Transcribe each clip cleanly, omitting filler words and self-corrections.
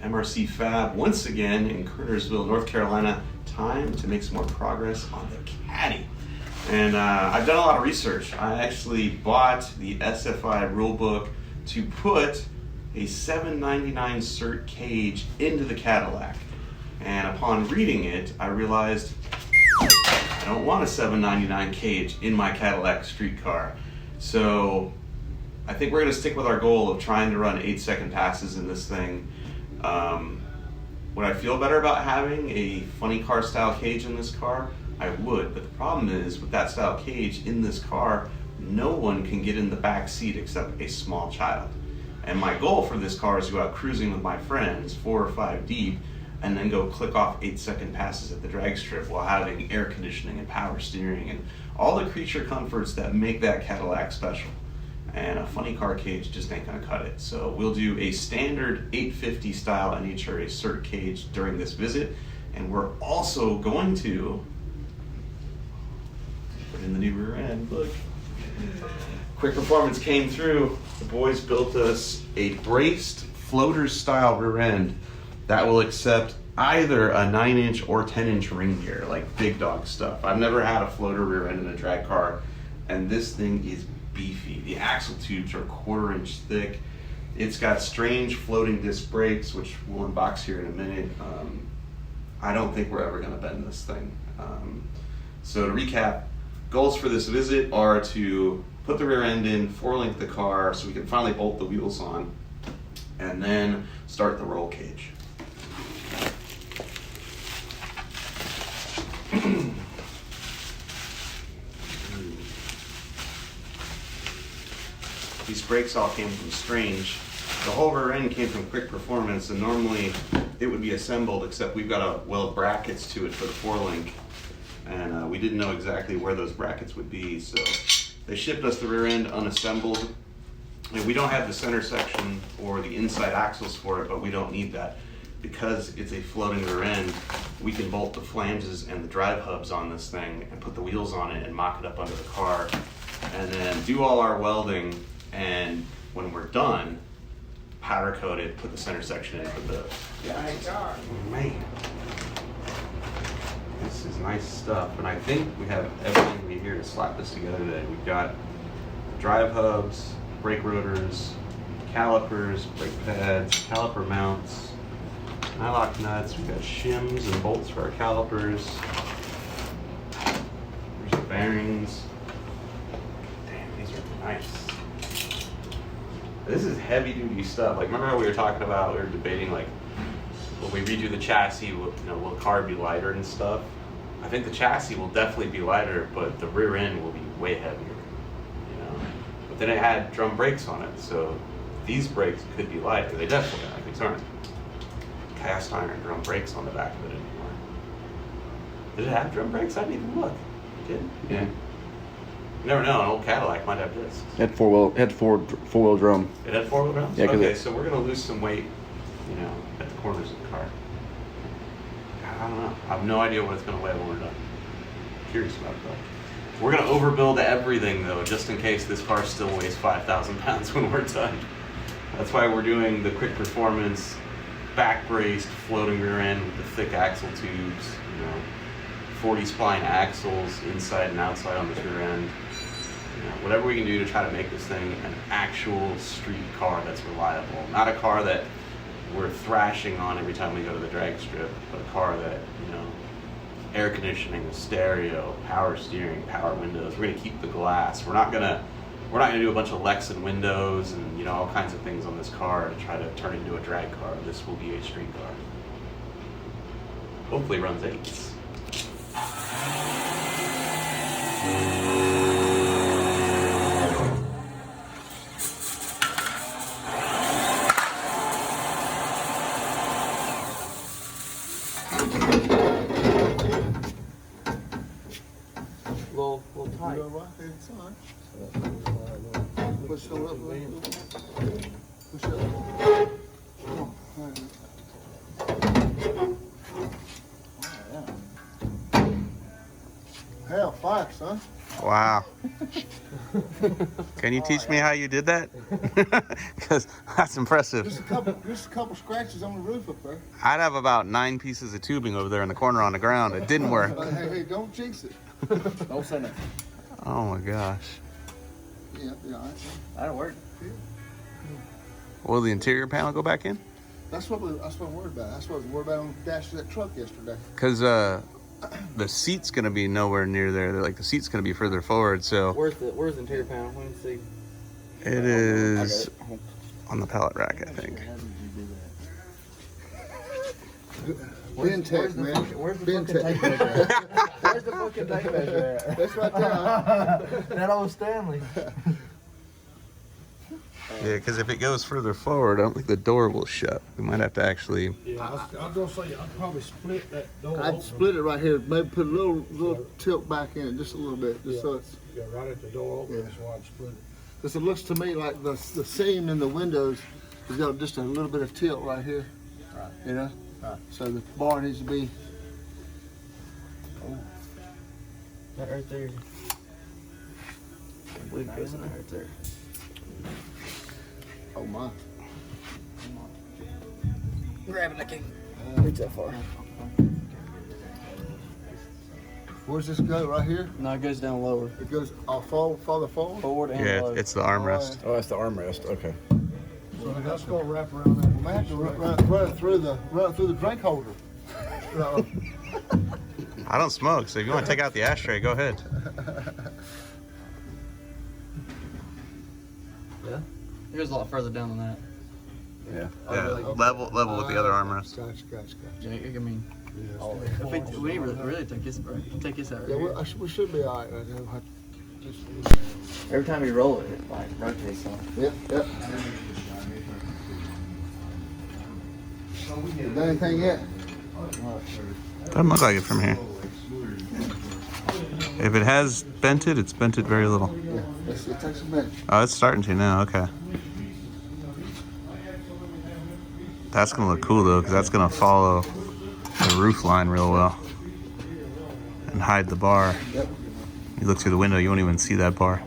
MRC Fab once again in Kernersville, North Carolina. Time to make some more progress on the Caddy. And I've done a lot of research. I actually bought the SFI rulebook to put a $7.99 cert cage into the Cadillac. And upon reading it, I realized I don't want a $7.99 cage in my Cadillac street car. So I think we're going to stick with our goal of trying to run 8-second passes in this thing. Would I feel better about having a funny car style cage in this car? I would, but the problem is with that style cage in this car, no one can get in the back seat except a small child. And my goal for this car is to go out cruising with my friends, 4 or 5 deep, and then go click off 8-second passes at the drag strip while having air conditioning and power steering and all the creature comforts that make that Cadillac special. And a funny car cage just ain't gonna cut it. So we'll do a standard 850 style NHRA cert cage during this visit, and we're also going to put in the new rear end. Look, Quick Performance came through. The boys built us a braced floater style rear end that will accept either a 9-inch or 10-inch ring gear, like big dog stuff. I've never had a floater rear end in a drag car, and this thing is beefy. The axle tubes are 1/4 inch thick. It's got strange floating disc brakes, which we'll unbox here in a minute. I don't think we're ever gonna bend this thing. So to recap, goals for this visit are to put the rear end in, 4-link the car so we can finally bolt the wheels on, and then start the roll cage. These brakes all came from Strange. The whole rear end came from Quick Performance, and normally it would be assembled, except we've got to weld brackets to it for the 4-link, and we didn't know exactly where those brackets would be, so they shipped us the rear end unassembled. And we don't have the center section or the inside axles for it, but we don't need that. Because it's a floating rear end, we can bolt the flanges and the drive hubs on this thing and put the wheels on it and mock it up under the car, and then do all our welding, and when we're done, powder coat it, put the center section in for the man. This is nice stuff, and I think we have everything we need here to slap this together today. We've got drive hubs, brake rotors, calipers, brake pads, caliper mounts, nylock nuts. We've got shims and bolts for our calipers. There's the bearings. Damn, these are nice. This is heavy duty stuff. Like, remember how we were talking about, we were debating, like, when we redo the chassis, will the car be lighter and stuff? I think the chassis will definitely be lighter, but the rear end will be way heavier, But then it had drum brakes on it, so these brakes could be lighter. They definitely are. These aren't cast iron drum brakes on the back of it anymore. Did it have drum brakes? I didn't even look. It did? Yeah. You never know, an old Cadillac might have discs. It had four-wheel drum. It had 4-wheel drums? Yeah, okay, so we're gonna lose some weight, at the corners of the car. I don't know. I have no idea what it's gonna weigh when we're done. Curious about it though. We're gonna overbuild everything though, just in case this car still weighs 5,000 pounds when we're done. That's why we're doing the Quick Performance back braced floating rear end with the thick axle tubes, 40 spline axles inside and outside on this rear end. Whatever we can do to try to make this thing an actual street car that's reliable. Not a car that we're thrashing on every time we go to the drag strip, but a car that, air conditioning, stereo, power steering, power windows. We're gonna keep the glass. We're not gonna do a bunch of Lexan windows and all kinds of things on this car to try to turn it into a drag car. This will be a street car. Hopefully runs 8s. Little tight. Push it up, push it up. Hell, fire, son. Wow. Can you teach me how you did that? Because that's impressive. Just a couple scratches on the roof up there. I'd have about 9 pieces of tubing over there in the corner on the ground. It didn't work. But hey, don't jinx it. Don't say that. Oh my gosh. Yeah, That'll work. Will the interior panel go back in? that's what I'm worried about. That's what I was worried about on the dash of that truck yesterday. Because the seat's going to be nowhere near there. Like the seat's going to be further forward. So Where's the interior panel? Let me see. it is on the pallet rack, I think. Ben Tech, man. Where's the Ben fucking Tech. tape measure at? Where's the fucking tape measure at? That's right there. That old Stanley. Yeah, because if it goes further forward, I don't think the door will shut. We might have to actually. Yeah, I'm gonna say I'd probably split that door. I'd split it right here. Maybe put a little tilt back in it, just a little bit, just so it's. Yeah, right at the door open. Yeah. That's why I'd split it. Because it looks to me like the seam in the windows has got just a little bit of tilt right here. Right. You know? Right. So the bar needs to be. That right there. I believe it goes in there right there. Oh my. Grab it, I can't reach that far. Where's this go? Right here? No, it goes down lower. It goes farther forward? Forward and Yeah, lower. it's the armrest. Oh, that's the armrest. Okay. So that's gonna wrap around that. We might have to run through the drink holder. I don't smoke, so if you want to take out the ashtray, go ahead. Yeah? It goes a lot further down than that. Yeah. Yeah, level with the other armrest. Gotcha. Yeah, I mean, if we really take this out right Yeah, here. we should be all right right now. Every time you roll it, it like rotates on. Yep. You done anything yet? Doesn't look like it from here. If it has bented, it's bented very little. Yeah. It takes a minute. Oh, it's starting to now. Okay. That's gonna look cool though, because that's gonna follow the roof line real well and hide the bar. Yep. You look through the window, you won't even see that bar.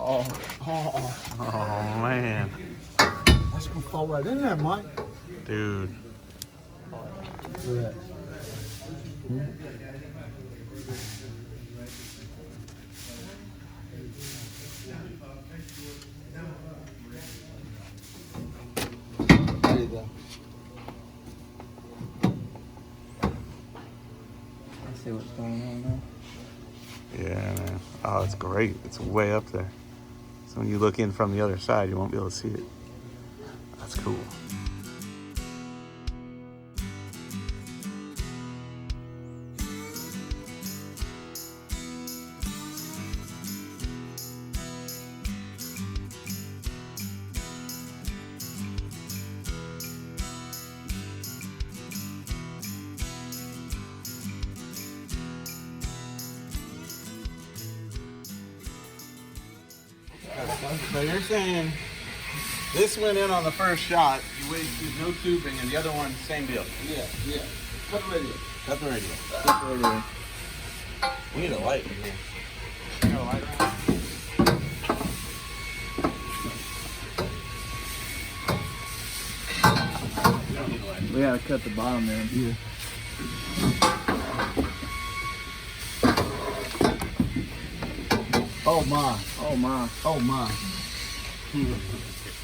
Oh man, That's gonna fall right in there, Mike. dude. Look at that. There you go. Let's see what's going on now. Yeah, man. Oh, it's great. It's way up there. So when you look in from the other side, you won't be able to see it. That's cool. So you're saying this went in on the first shot, you wasted no tubing, and the other one, same deal. Yeah. Cut the radio. Cut the radio. Cut the radio. We need a light in here. You got a light around? We gotta cut the bottom then. Yeah. Oh my. Oh my. Oh my.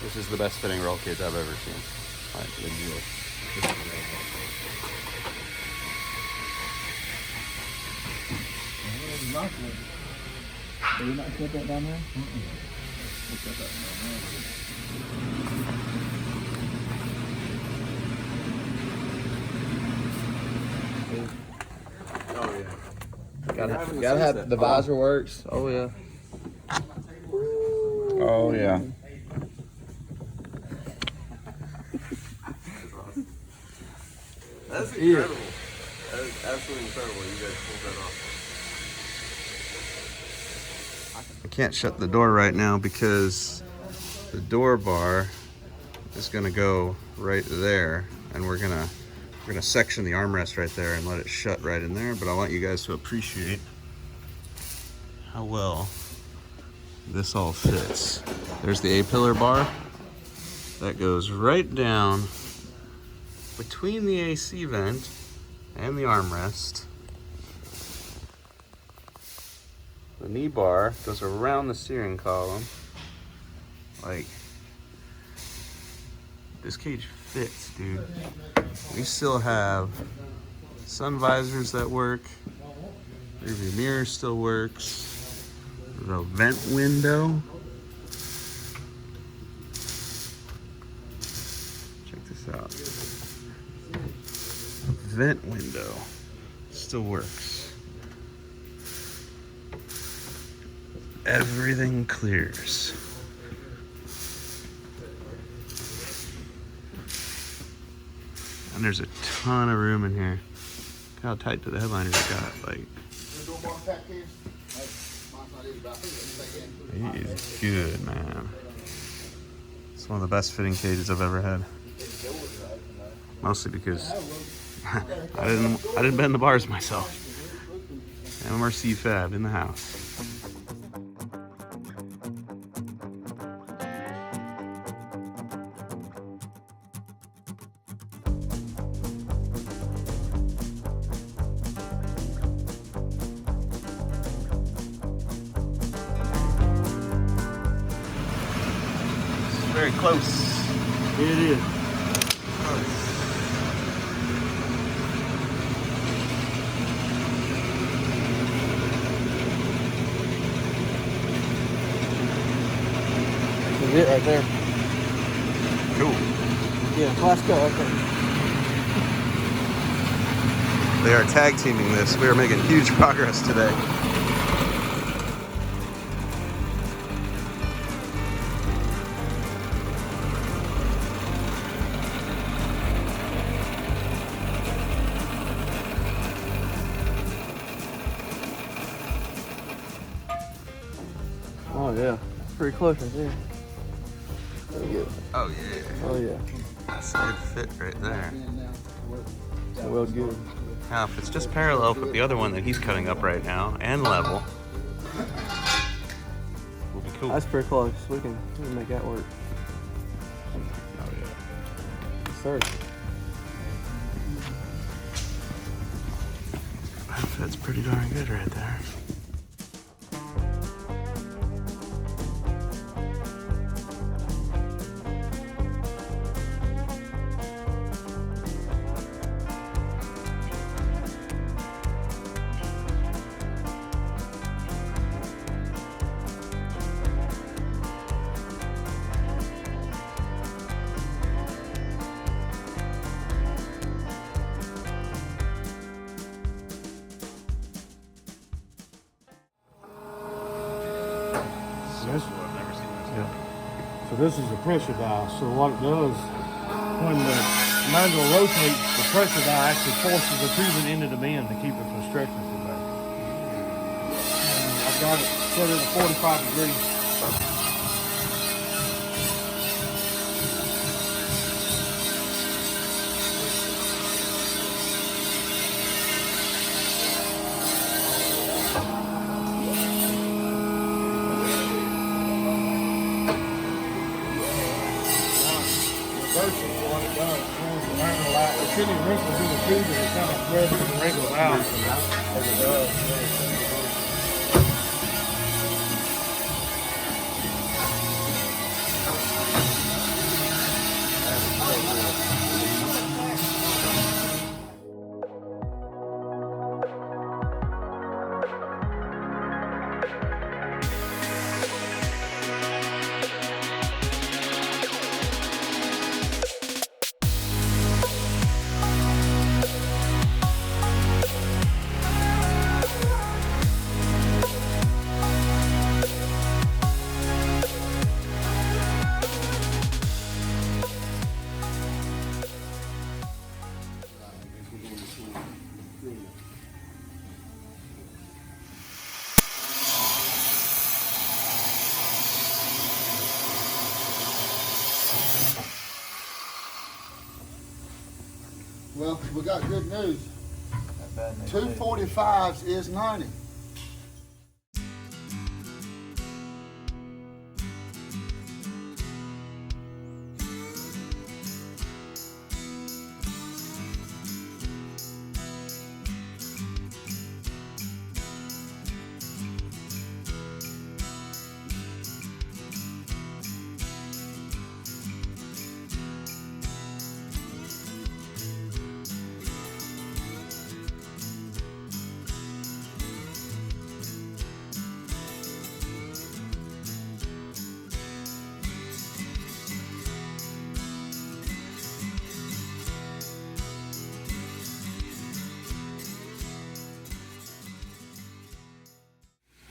This is the best fitting roll cage I've ever seen. Like, legit. Did we not cut that down there? Oh yeah. Gotta have the visor works. Oh yeah. Oh yeah. That's incredible. That is absolutely incredible. You guys pulled that off. I can't shut the door right now because the door bar is gonna go right there, and we're gonna section the armrest right there and let it shut right in there. But I want you guys to appreciate how well this all fits. There's the A-pillar bar that goes right down between the AC vent and the armrest. The knee bar goes around the steering column. Like, this cage fits, dude. We still have sun visors that work. Rearview mirror still works. The vent window. Check this out. The vent window still works. Everything clears. And there's a ton of room in here. Look how tight to the headliner it got. Like, he's good, man. It's one of the best fitting cages I've ever had. Mostly because I didn't bend the bars myself. MRC Fab in the house. Very close. It is. That's it right there. Cool. Yeah, let's go. Okay. They are tag teaming this. We are making huge progress today. Oh yeah, pretty close right there. Very good. Oh yeah. Oh yeah. That's a good fit right there. Well good. Now, if it's just parallel with the other one that he's cutting up right now and level, will be cool. That's pretty close. We can make that work. Oh yeah. Yes, sir. That fits pretty darn good right there. This, so this is a pressure valve. So what it does, when the manual rotates, the pressure valve actually forces the tubing into the bend to keep it from stretching too bad. And I've got it set at 45 degrees. It shouldn't even wrinkle through the tube, and it kind of threads and wrinkles out as it does. Well, we got good news. Not bad news. 245s is 90.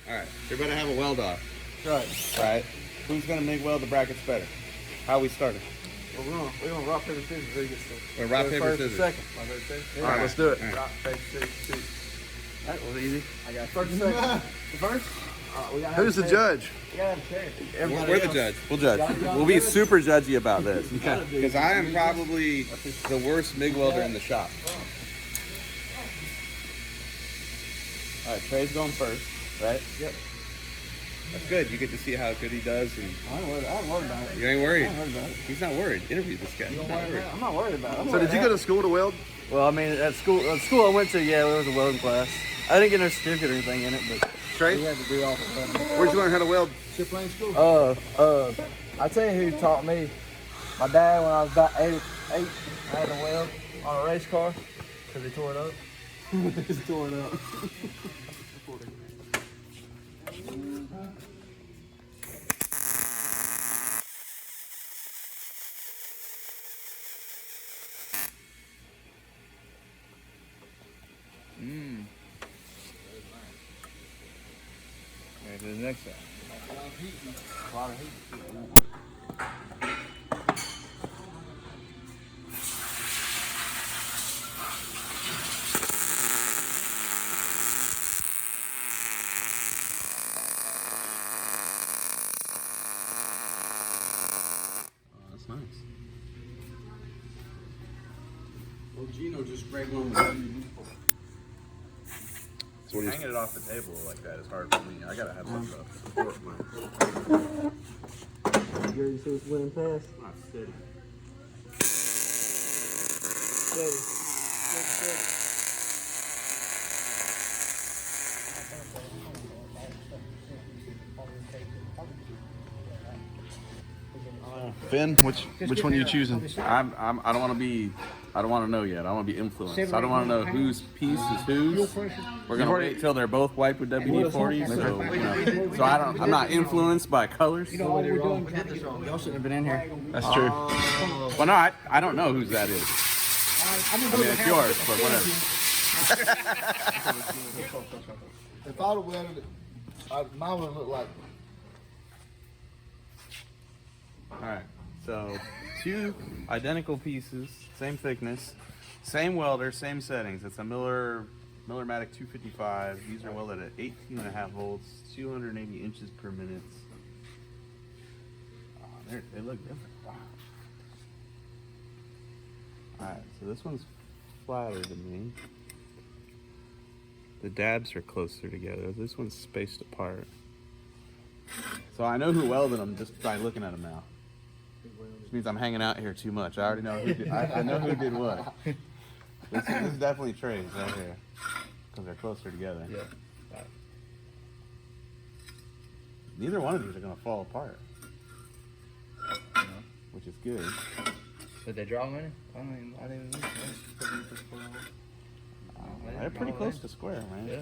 Alright, you're gonna have a weld off. Right. Right. Who's gonna make weld the brackets better? How we started? Well, we're gonna rock, paper, scissors. Who gets to Or rock, go paper, first scissors. Second. Yeah. All right, let's do it. All right. Rock, paper, scissors, shoot. That was easy. I got first and second. The first? Who's the judge? We gotta have a chance. Everybody We're the else. judge. We'll judge. We'll be super judgy about this. Because I am probably the worst MIG welder in the shop. Alright, Trey's going first, right? Yep. That's good. You get to see how good he does, and I'm worried about it. you ain't worried. I'm worried about it. He's not worried. Interview this guy. He's not worried. I'm not worried about it. So did you go to school to weld? Well, I mean, at school I went to, yeah, there was a welding class. I didn't get no certificate or anything in it, but we Trey, had to do all the stuff. where'd you learn how to weld? Chip Lane School. I tell you who taught me. My dad, when I was about eight, I had to weld on a race car because he tore it up. He tore it up. Okay, to the next one. A lot of heat. That's nice. Well, Gino just sprayed one with So hanging it off the table like that is hard for me. I gotta have some support. Man. You ready to see what's winning fast? not steady. Finn, which one are you choosing? I don't want to be. I don't want to know yet. I want to be influenced. I don't want to know whose piece is whose. We're gonna wait till they're both wiped with WD-40. So, you know, so I'm not influenced by colors. Y'all shouldn't have been in here. That's true. Well, no, I don't know whose that is. I mean, it's yours, but whatever. If I'd have welded it, mine would have looked like. All right, so 2 identical pieces, same thickness, same welder, same settings. It's a Miller-Matic 255. These are welded at 18.5 volts, 280 inches per minute. Oh, they look different. Wow. All right, so this one's flatter to me. The dabs are closer together. This one's spaced apart. So I know who welded them just by looking at them now. Which means I'm hanging out here too much. I already know who did. I know who did what. This is definitely Trey's right here, because they're closer together. Yeah. Neither one of these are gonna fall apart, which is good. Did they draw money? I didn't even know. They're pretty close to square, man. Yeah.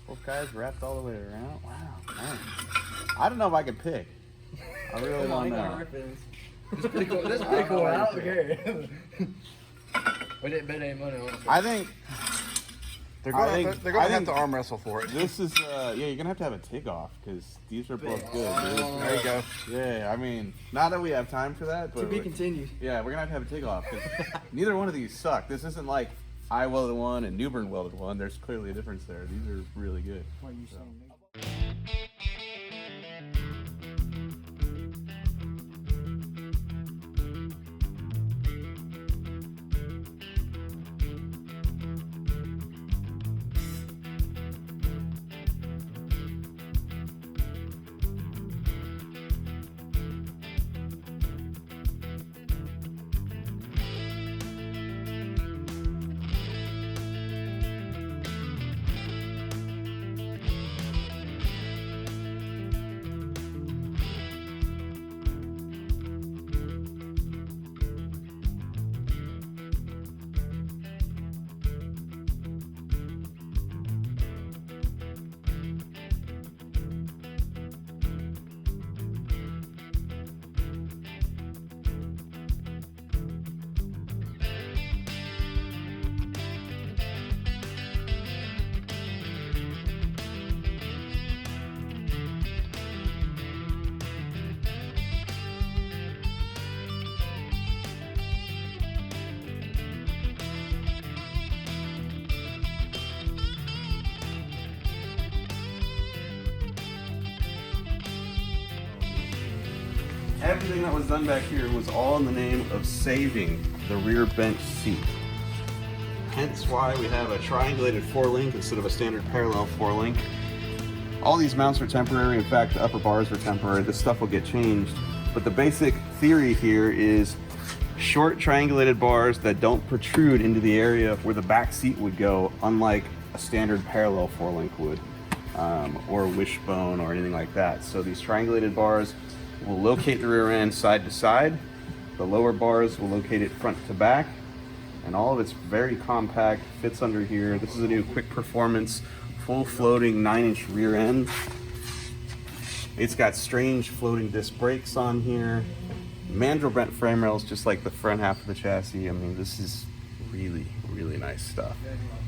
Both guys wrapped all the way around. Wow, man. I don't know if I could pick. I really don't know. That's pretty cool. That's pretty cool. I don't care. We didn't bet any money on it. I think They're I gonna, think- they're gonna I have think- to arm wrestle for it. this is, yeah, you're gonna have to have a take off because these are both good, dude. There you go. Yeah, I mean, not that we have time for that, To but be continued. yeah, we're gonna have to have a take off because neither one of these suck. This isn't like I welded one and Newbern welded one. There's clearly a difference there. These are really good. everything that was done back here was all in the name of saving the rear bench seat. Hence why we have a triangulated 4-link instead of a standard parallel 4-link. All these mounts are temporary. In fact, the upper bars are temporary. This stuff will get changed. But the basic theory here is short triangulated bars that don't protrude into the area where the back seat would go, unlike a standard parallel 4-link would, or wishbone or anything like that. So these triangulated bars will locate the rear end side to side. The lower bars will locate it front to back. And all of it's very compact, fits under here. This is a new quick performance, full floating 9-inch rear end. It's got strange floating disc brakes on here. Mandrel bent frame rails, just like the front half of the chassis. I mean, this is really, really nice stuff.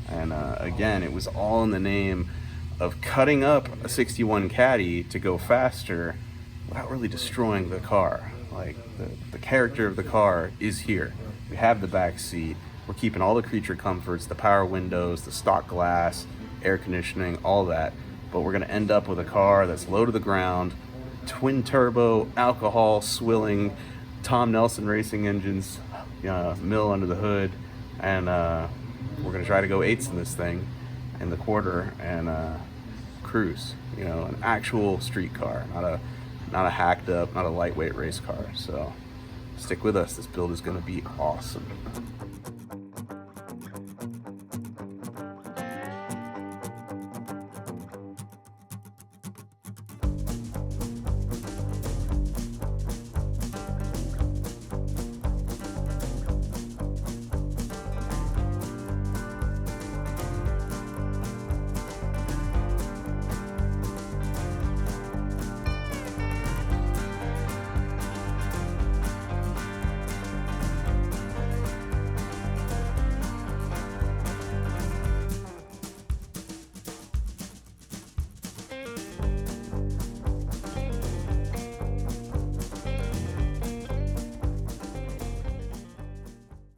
And again, it was all in the name of cutting up a 61 Caddy to go faster without really destroying the car. Like, the character of the car is here. We have the back seat. We're keeping all the creature comforts, the power windows, the stock glass, air conditioning, all that. But we're gonna end up with a car that's low to the ground, twin turbo, alcohol swilling, Tom Nelson racing engines, mill under the hood. And we're gonna try to go 8s in this thing in the quarter and cruise, you know, an actual street car, not a hacked up, not a lightweight race car. So stick with us, this build is gonna be awesome.